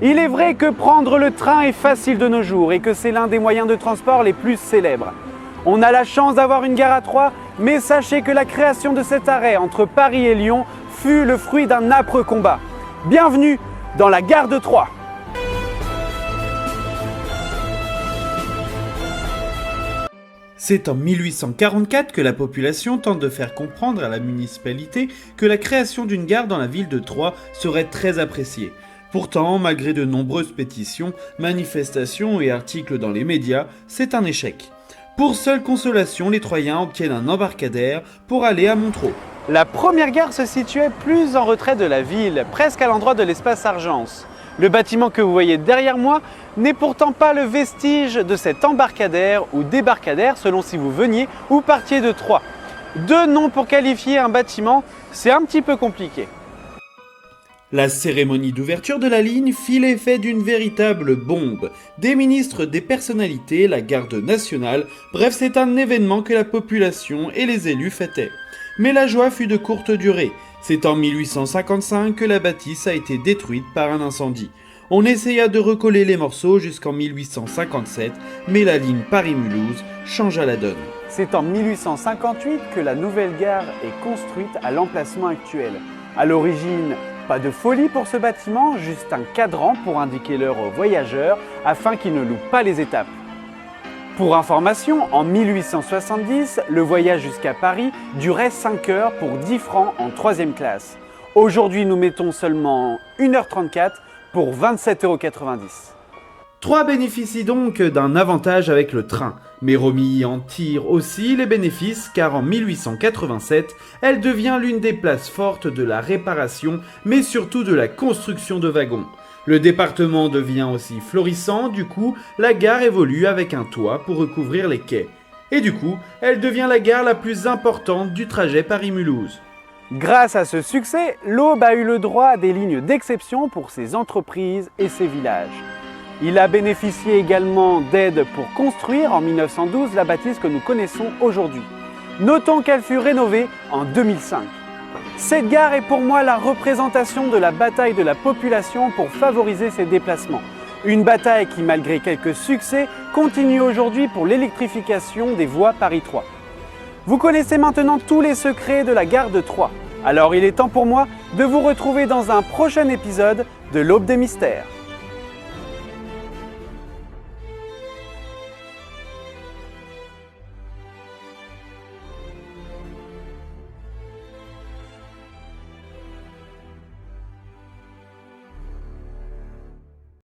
Il est vrai que prendre le train est facile de nos jours et que c'est l'un des moyens de transport les plus célèbres. On a la chance d'avoir une gare à Troyes, mais sachez que la création de cet arrêt entre Paris et Lyon fut le fruit d'un âpre combat. Bienvenue dans la gare de Troyes. C'est en 1844 que la population tente de faire comprendre à la municipalité que la création d'une gare dans la ville de Troyes serait très appréciée. Pourtant, malgré de nombreuses pétitions, manifestations et articles dans les médias, c'est un échec. Pour seule consolation, les Troyens obtiennent un embarcadère pour aller à Montereau. La première gare se situait plus en retrait de la ville, presque à l'endroit de l'espace Argence. Le bâtiment que vous voyez derrière moi n'est pourtant pas le vestige de cet embarcadère ou débarcadère selon si vous veniez ou partiez de Troyes. Deux noms pour qualifier un bâtiment, c'est un petit peu compliqué. La cérémonie d'ouverture de la ligne fit l'effet d'une véritable bombe. Des ministres, des personnalités, la garde nationale, bref c'est un événement que la population et les élus fêtaient. Mais la joie fut de courte durée. C'est en 1855 que la bâtisse a été détruite par un incendie. On essaya de recoller les morceaux jusqu'en 1857, mais la ligne Paris-Mulhouse changea la donne. C'est en 1858 que la nouvelle gare est construite à l'emplacement actuel. À l'origine, pas de folie pour ce bâtiment, juste un cadran pour indiquer l'heure aux voyageurs afin qu'ils ne loupent pas les étapes. Pour information, en 1870, le voyage jusqu'à Paris durait 5 heures pour 10 francs en 3e classe. Aujourd'hui, nous mettons seulement 1h34 pour 27,90 €. Troyes bénéficie donc d'un avantage avec le train, mais Romilly en tire aussi les bénéfices car en 1887, elle devient l'une des places fortes de la réparation, mais surtout de la construction de wagons. Le département devient aussi florissant, du coup, la gare évolue avec un toit pour recouvrir les quais. Et du coup, elle devient la gare la plus importante du trajet Paris-Mulhouse. Grâce à ce succès, l'Aube a eu le droit à des lignes d'exception pour ses entreprises et ses villages. Il a bénéficié également d'aides pour construire en 1912 la bâtisse que nous connaissons aujourd'hui. Notons qu'elle fut rénovée en 2005. Cette gare est pour moi la représentation de la bataille de la population pour favoriser ses déplacements. Une bataille qui, malgré quelques succès, continue aujourd'hui pour l'électrification des voies Paris-Troyes. Vous connaissez maintenant tous les secrets de la gare de Troyes. Alors il est temps pour moi de vous retrouver dans un prochain épisode de l'Aube des Mystères.